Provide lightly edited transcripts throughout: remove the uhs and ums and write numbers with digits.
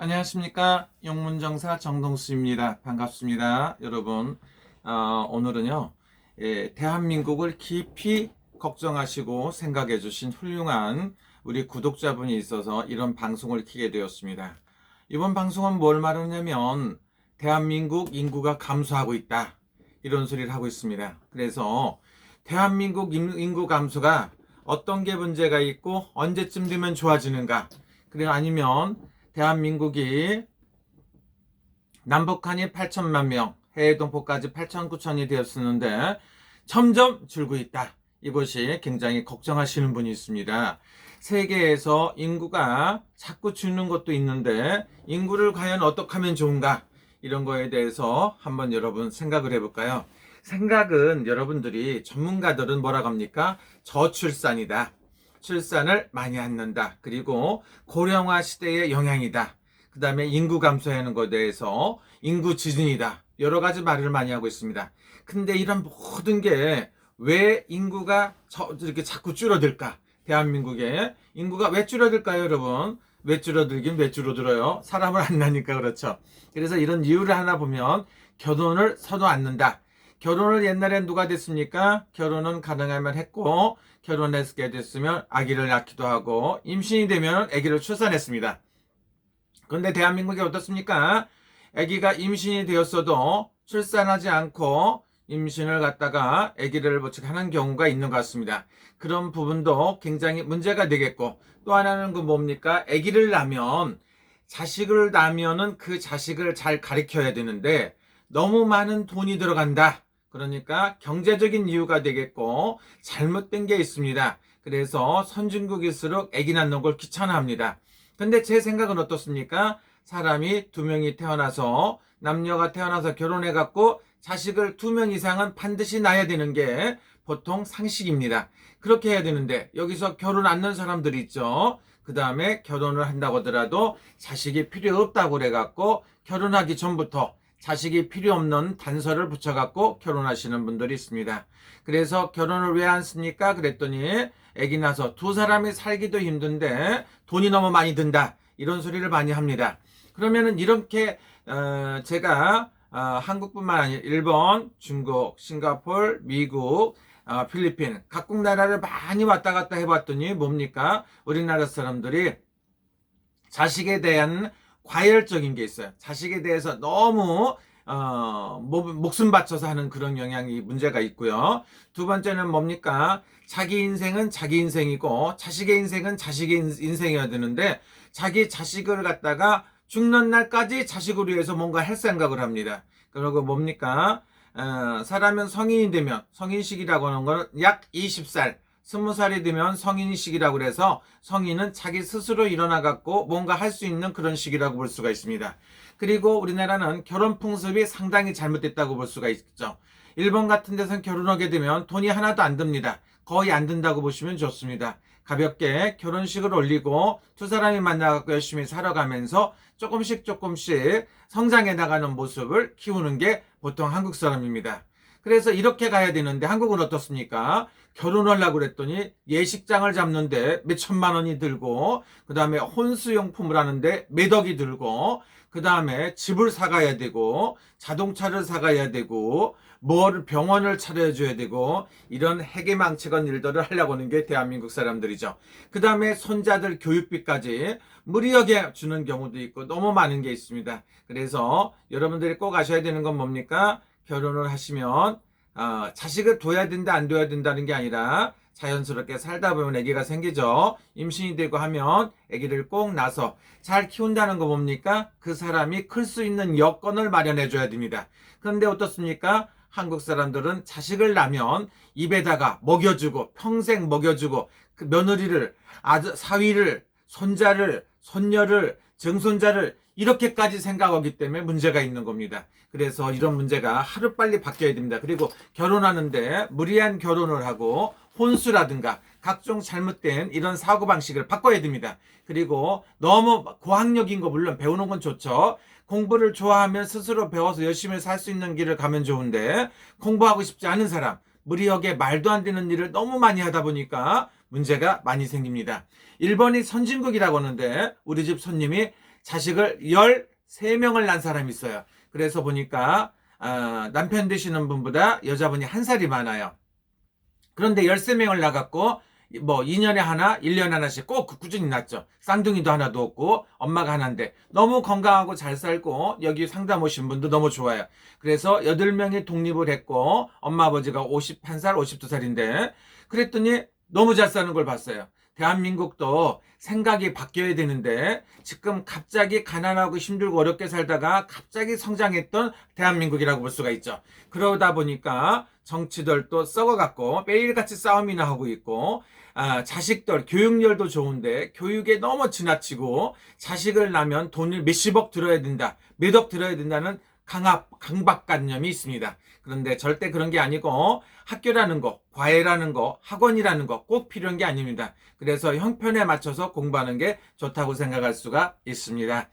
안녕하십니까. 영문정사 정동수입니다. 반갑습니다. 여러분, 오늘은요, 대한민국을 깊이 걱정하시고 생각해 주신 훌륭한 우리 구독자분이 있어서 이런 방송을 켜게 되었습니다. 이번 방송은 뭘 말하냐면, 대한민국 인구가 감소하고 있다. 이런 소리를 하고 있습니다. 그래서 대한민국 인구 감소가 어떤 게 문제가 있고 언제쯤 되면 좋아지는가? 그리고 아니면 대한민국이 남북한이 8천만 명, 해외 동포까지 8천, 9천이 되었었는데 점점 줄고 있다. 이것이 굉장히 걱정하시는 분이 있습니다. 세계에서 인구가 자꾸 주는 것도 있는데 인구를 과연 어떻게 하면 좋은가? 이런 거에 대해서 한번 여러분 생각을 해볼까요? 생각은 여러분들이 전문가들은 뭐라고 합니까? 저출산이다. 출산을 많이 않는다. 그리고 고령화 시대의 영향이다. 그 다음에 인구 감소하는 것에 대해서 인구 지진이다. 여러 가지 말을 많이 하고 있습니다. 근데 이런 모든 게 왜 인구가 이렇게 자꾸 줄어들까? 대한민국의 인구가 왜 줄어들까요, 여러분? 왜 줄어들긴 왜 줄어들어요? 사람을 안 낳으니까 그렇죠. 그래서 이런 이유를 하나 보면 결혼을 서도 않는다. 결혼을 옛날엔 누가 됐습니까? 결혼은 가능하면 했고 결혼했게 됐으면 아기를 낳기도 하고 임신이 되면 아기를 출산했습니다. 그런데 대한민국이 어떻습니까? 아기가 임신이 되었어도 출산하지 않고 임신을 갖다가 아기를 하는 경우가 있는 것 같습니다. 그런 부분도 굉장히 문제가 되겠고 또 하나는 그 뭡니까? 아기를 낳으면 자식을 낳으면은 그 자식을 잘 가르쳐야 되는데 너무 많은 돈이 들어간다. 그러니까 경제적인 이유가 되겠고 잘못된 게 있습니다. 그래서 선진국일수록 아기 낳는 걸 귀찮아합니다. 근데 제 생각은 어떻습니까? 사람이 두 명이 태어나서 남녀가 태어나서 결혼해갖고 자식을 두 명 이상은 반드시 낳아야 되는 게 보통 상식입니다. 그렇게 해야 되는데 여기서 결혼 안 낳는 사람들이 있죠. 그 다음에 결혼을 한다고 하더라도 자식이 필요 없다고 그래갖고 결혼하기 전부터 자식이 필요 없는 단서를 붙여갖고 결혼하시는 분들이 있습니다. 그래서 결혼을 왜 안 씁니까? 그랬더니 아기 낳아서 두 사람이 살기도 힘든데 돈이 너무 많이 든다. 이런 소리를 많이 합니다. 그러면은 이렇게 제가 한국뿐만 아니라 일본, 중국, 싱가포르, 미국, 필리핀 각국 나라를 많이 왔다 갔다 해봤더니 뭡니까? 우리나라 사람들이 자식에 대한 과열적인 게 있어요. 자식에 대해서 너무 목숨 바쳐서 하는 그런 영향이 문제가 있고요. 두 번째는 뭡니까? 자기 인생은 자기 인생이고 자식의 인생은 자식의 인생이어야 되는데 자기 자식을 갖다가 죽는 날까지 자식을 위해서 뭔가 할 생각을 합니다. 그리고 뭡니까? 사람은 성인이 되면 성인식이라고 하는 건 약 20살 20살이 되면 성인식이라고 그래서 성인은 자기 스스로 일어나 갖고 뭔가 할 수 있는 그런 시기라고 볼 수가 있습니다. 그리고 우리나라는 결혼 풍습이 상당히 잘못됐다고 볼 수가 있죠. 일본 같은 데서는 결혼하게 되면 돈이 하나도 안 듭니다. 거의 안 든다고 보시면 좋습니다. 가볍게 결혼식을 올리고 두 사람이 만나갖고 열심히 살아가면서 조금씩 성장해 나가는 모습을 키우는 게 보통 한국 사람입니다. 그래서 이렇게 가야 되는데 한국은 어떻습니까? 결혼하려고 그랬더니 예식장을 잡는데 몇 천만 원이 들고 그 다음에 혼수용품을 하는데 몇 억이 들고 그 다음에 집을 사가야 되고 자동차를 사가야 되고 병원을 차려줘야 되고 이런 해괴망측한 일들을 하려고 하는 게 대한민국 사람들이죠. 그 다음에 손자들 교육비까지 무리하게 주는 경우도 있고 너무 많은 게 있습니다. 그래서 여러분들이 꼭 아셔야 되는 건 뭡니까? 결혼을 하시면 자식을 둬야 된다 안 둬야 된다는 게 아니라 자연스럽게 살다 보면 아기가 생기죠. 임신이 되고 하면 아기를 꼭 낳아서 잘 키운다는 거 뭡니까? 그 사람이 클 수 있는 여건을 마련해 줘야 됩니다. 그런데 어떻습니까? 한국 사람들은 자식을 낳으면 입에다가 먹여주고 평생 먹여주고 그 며느리를 사위를 손자를 손녀를 증손자를 이렇게까지 생각하기 때문에 문제가 있는 겁니다. 그래서 이런 문제가 하루빨리 바뀌어야 됩니다. 그리고 결혼하는데 무리한 결혼을 하고 혼수라든가 각종 잘못된 이런 사고방식을 바꿔야 됩니다. 그리고 너무 고학력인 거 물론 배우는 건 좋죠. 공부를 좋아하면 스스로 배워서 열심히 살 수 있는 길을 가면 좋은데 공부하고 싶지 않은 사람, 무리하게 말도 안 되는 일을 너무 많이 하다 보니까 문제가 많이 생깁니다. 일본이 선진국이라고 하는데 우리 집 손님이 자식을 13명을 낳은 사람이 있어요. 그래서 보니까 남편 되시는 분보다 여자분이 한 살이 많아요. 그런데 13명을 낳았고 뭐 2년에 하나, 1년에 하나씩 꼭 꾸준히 낳죠. 쌍둥이도 하나도 없고 엄마가 하나인데 너무 건강하고 잘 살고 여기 상담 오신 분도 너무 좋아요. 그래서 8명이 독립을 했고 엄마 아버지가 51살, 52살인데 그랬더니 너무 잘 사는 걸 봤어요. 대한민국도 생각이 바뀌어야 되는데 지금 갑자기 가난하고 힘들고 어렵게 살다가 갑자기 성장했던 대한민국이라고 볼 수가 있죠. 그러다 보니까 정치들도 썩어갖고 매일같이 싸움이나 하고 있고 자식들 교육열도 좋은데 교육에 너무 지나치고 자식을 낳으면 돈을 몇십억 들어야 된다, 몇억 들어야 된다는 강박관념이 있습니다. 그런데 절대 그런 게 아니고 학교라는 거, 과외라는 거, 학원이라는 거 꼭 필요한 게 아닙니다. 그래서 형편에 맞춰서 공부하는 게 좋다고 생각할 수가 있습니다.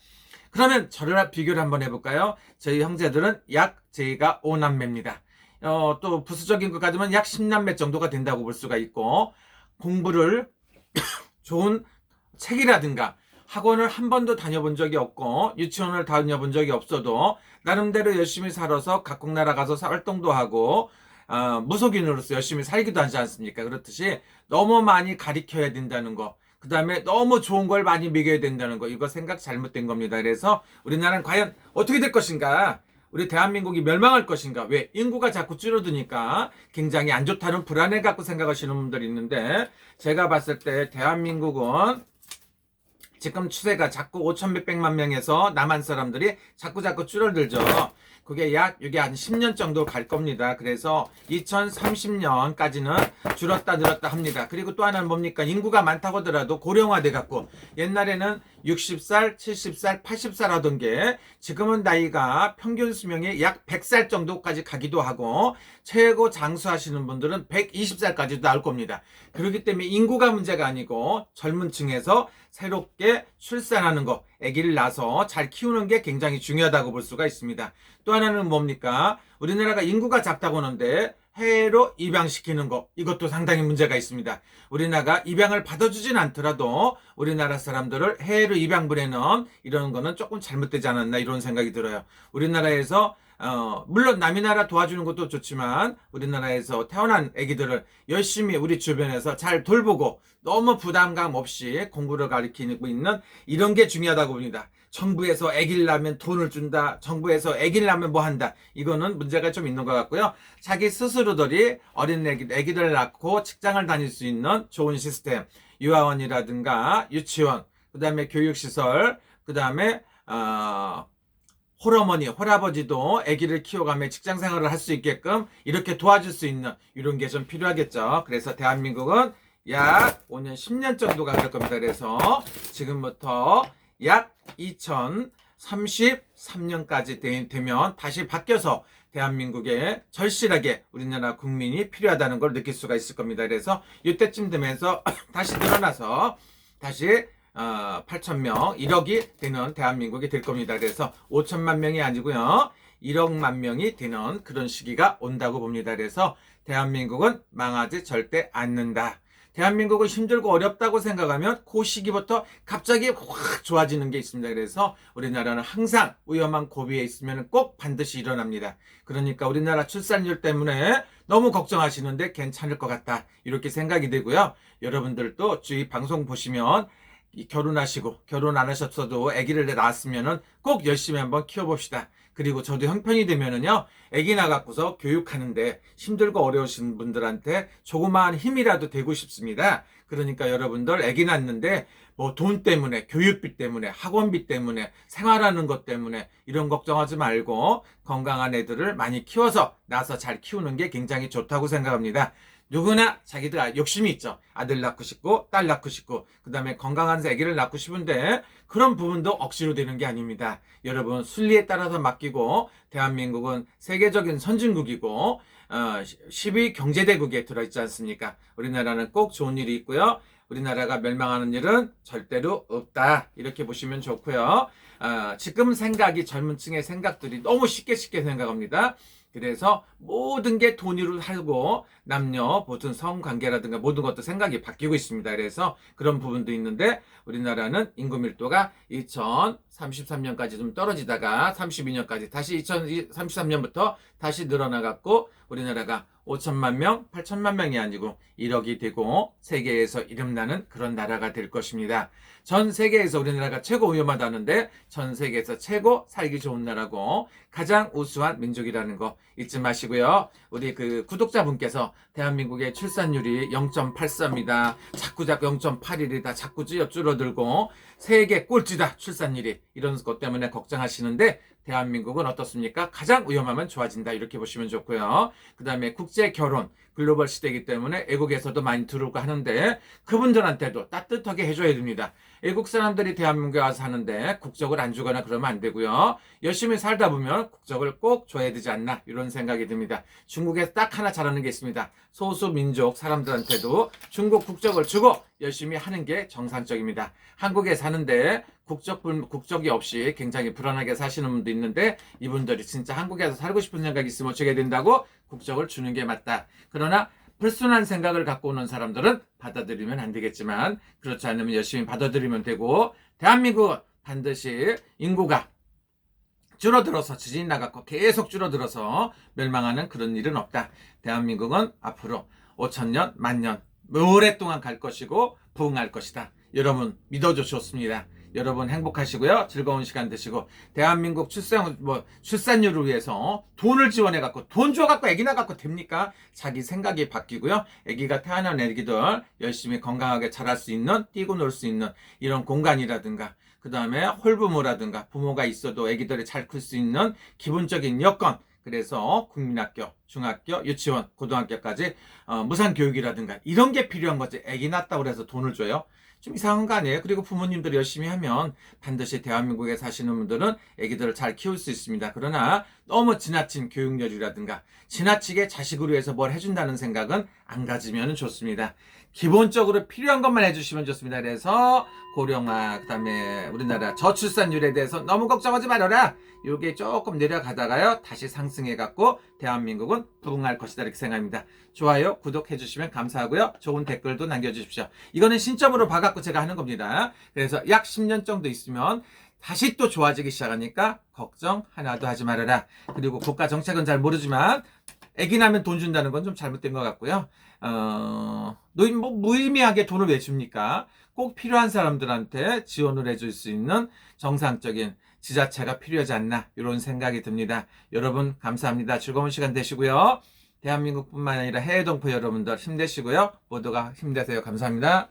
그러면 저를 비교를 한번 해볼까요? 저희 형제들은 저희가 5남매입니다. 또 부수적인 것 가지면 약 10남매 정도가 된다고 볼 수가 있고 공부를 좋은 책이라든가 학원을 한 번도 다녀본 적이 없고 유치원을 다녀본 적이 없어도 나름대로 열심히 살아서 각국 나라 가서 활동도 하고 무속인으로서 열심히 살기도 하지 않습니까? 그렇듯이 너무 많이 가리켜야 된다는 거, 그 다음에 너무 좋은 걸 많이 먹여야 된다는 거, 이거 생각 잘못된 겁니다. 그래서 우리나라는 과연 어떻게 될 것인가? 우리 대한민국이 멸망할 것인가? 왜? 인구가 자꾸 줄어드니까 굉장히 안 좋다는 불안을 갖고 생각하시는 분들이 있는데 제가 봤을 때 대한민국은 지금 추세가 자꾸 5천 몇백만 명에서 남한 사람들이 자꾸 줄어들죠. 이게 한 10년 정도 갈 겁니다. 그래서 2030년까지는 줄었다 늘었다 합니다. 그리고 또 하나는 뭡니까? 인구가 많다고 하더라도 고령화돼 갖고 옛날에는 60살, 70살, 80살 하던 게 지금은 나이가 평균 수명이 약 100살 정도까지 가기도 하고 최고 장수하시는 분들은 120살까지도 나올 겁니다. 그렇기 때문에 인구가 문제가 아니고 젊은 층에서 새롭게 출산하는 거, 아기를 낳아서 잘 키우는 게 굉장히 중요하다고 볼 수가 있습니다. 또 하나는 뭡니까? 우리나라가 인구가 작다고 하는데 해외로 입양시키는 거, 이것도 상당히 문제가 있습니다. 우리나라가 입양을 받아주진 않더라도 우리나라 사람들을 해외로 입양 보내는 이런 거는 조금 잘못되지 않았나 이런 생각이 들어요. 우리나라에서 물론 남의 나라 도와주는 것도 좋지만 우리나라에서 태어난 아기들을 열심히 우리 주변에서 잘 돌보고 너무 부담감 없이 공부를 가르치고 있는 이런 게 중요하다고 봅니다. 정부에서 아기를 낳으면 돈을 준다, 정부에서 아기를 낳으면 뭐 한다, 이거는 문제가 좀 있는 것 같고요. 자기 스스로들이 어린 아기들을 낳고 직장을 다닐 수 있는 좋은 시스템, 유아원이라든가 유치원, 그 다음에 교육시설, 그 다음에 홀어머니, 홀아버지도 아기를 키워가며 직장 생활을 할 수 있게끔 이렇게 도와줄 수 있는 이런 게 좀 필요하겠죠. 그래서 대한민국은 약 5년, 10년 정도가 갈 겁니다. 그래서 지금부터 약 2033년까지 되면 다시 바뀌어서 대한민국에 절실하게 우리나라 국민이 필요하다는 걸 느낄 수가 있을 겁니다. 그래서 이때쯤 되면서 다시 늘어나서 다시 8,000명, 1억이 되는 대한민국이 될 겁니다. 그래서 5천만 명이 아니고요. 1억만 명이 되는 그런 시기가 온다고 봅니다. 그래서 대한민국은 망하지 절대 않는다. 대한민국은 힘들고 어렵다고 생각하면 그 시기부터 갑자기 확 좋아지는 게 있습니다. 그래서 우리나라는 항상 위험한 고비에 있으면 꼭 반드시 일어납니다. 그러니까 우리나라 출산율 때문에 너무 걱정하시는데 괜찮을 것 같다, 이렇게 생각이 되고요. 여러분들도 주위 방송 보시면 결혼하시고 결혼 안 하셨어도 아기를 낳았으면은 꼭 열심히 한번 키워봅시다. 그리고 저도 형편이 되면은요, 아기 낳아갖고서 교육하는데 힘들고 어려우신 분들한테 조그마한 힘이라도 되고 싶습니다. 그러니까 여러분들 아기 낳는데 뭐 돈 때문에, 교육비 때문에, 학원비 때문에, 생활하는 것 때문에 이런 걱정하지 말고 건강한 애들을 많이 키워서 낳아서 잘 키우는 게 굉장히 좋다고 생각합니다. 누구나 자기들 욕심이 있죠. 아들 낳고 싶고 딸 낳고 싶고 그 다음에 건강한 아기를 낳고 싶은데 그런 부분도 억지로 되는 게 아닙니다. 여러분 순리에 따라서 맡기고 대한민국은 세계적인 선진국이고 10위 경제대국에 들어있지 않습니까? 우리나라는 꼭 좋은 일이 있고요. 우리나라가 멸망하는 일은 절대로 없다, 이렇게 보시면 좋고요. 지금 생각이 젊은 층의 생각들이 너무 쉽게 생각합니다. 그래서 모든 게 돈으로 하고 남녀 모든 성관계라든가 모든 것도 생각이 바뀌고 있습니다. 그래서 그런 부분도 있는데 우리나라는 인구 밀도가 2033년까지 좀 떨어지다가 32년까지 다시 2033년부터 다시 늘어나갖고 우리나라가 5천만 명, 8천만 명이 아니고 1억이 되고 세계에서 이름나는 그런 나라가 될 것입니다. 전 세계에서 우리나라가 최고 위험하다는데 전 세계에서 최고 살기 좋은 나라고 가장 우수한 민족이라는 거 잊지 마시고요. 우리 그 구독자분께서 대한민국의 출산율이 0.84입니다. 자꾸 0.81이다. 자꾸 줄어들고 세계 꼴찌다. 출산율이. 이런 것 때문에 걱정하시는데 대한민국은 어떻습니까? 가장 위험하면 좋아진다. 이렇게 보시면 좋고요. 그 다음에 국제 결혼, 글로벌 시대이기 때문에 외국에서도 많이 들어오고 하는데 그분들한테도 따뜻하게 해줘야 됩니다. 외국 사람들이 대한민국에 와서 사는데 국적을 안 주거나 그러면 안 되고요. 열심히 살다 보면 국적을 꼭 줘야 되지 않나 이런 생각이 듭니다. 중국에서 딱 하나 잘하는 게 있습니다. 소수민족 사람들한테도 중국 국적을 주고 열심히 하는 게 정상적입니다. 한국에 사는데 국적이 없이 굉장히 불안하게 사시는 분도 있는데 이분들이 진짜 한국에서 살고 싶은 생각이 있으면 어떻게 된다고? 국적을 주는 게 맞다. 그러나 불순한 생각을 갖고 오는 사람들은 받아들이면 안 되겠지만 그렇지 않으면 열심히 받아들이면 되고 대한민국은 반드시 인구가 줄어들어서 지진이 나갖고 계속 줄어들어서 멸망하는 그런 일은 없다. 대한민국은 앞으로 5천년, 만년 오랫동안 갈 것이고 부흥할 것이다. 여러분 믿어주셨습니다. 여러분 행복하시고요. 즐거운 시간 되시고 대한민국 출산율을 위해서 돈을 지원해갖고 돈 줘갖고 애기 낳아갖고 됩니까? 자기 생각이 바뀌고요. 애기가 태어난 애기들 열심히 건강하게 자랄 수 있는 뛰고 놀 수 있는 이런 공간이라든가 그 다음에 홀부모라든가 부모가 있어도 애기들이 잘 클 수 있는 기본적인 여건 그래서 국민학교, 중학교, 유치원, 고등학교까지 무상교육이라든가 이런 게 필요한 거지. 애기 낳았다고 해서 돈을 줘요? 좀 이상한 거 아니에요? 그리고 부모님들이 열심히 하면 반드시 대한민국에 사시는 분들은 애기들을 잘 키울 수 있습니다. 그러나 너무 지나친 교육열이라든가 지나치게 자식으로 해서 뭘 해준다는 생각은 안 가지면 좋습니다. 기본적으로 필요한 것만 해주시면 좋습니다. 그래서 고령화, 그 다음에 우리나라 저출산율에 대해서 너무 걱정하지 말아라. 이게 조금 내려가다가요 다시 상승해갖고 대한민국은 부흥할 것이다 이렇게 생각합니다. 좋아요, 구독해주시면 감사하고요. 좋은 댓글도 남겨주십시오. 이거는 신점으로 봐갖고 제가 하는 겁니다. 그래서 약 10년 정도 있으면 다시 또 좋아지기 시작하니까 걱정 하나도 하지 말아라. 그리고 국가 정책은 잘 모르지만 애기 낳으면 돈 준다는 건 좀 잘못된 것 같고요. 무의미하게 돈을 왜 줍니까? 꼭 필요한 사람들한테 지원을 해줄 수 있는 정상적인 지자체가 필요하지 않나 이런 생각이 듭니다. 여러분 감사합니다. 즐거운 시간 되시고요. 대한민국뿐만 아니라 해외 동포 여러분들 힘내시고요. 모두가 힘내세요. 감사합니다.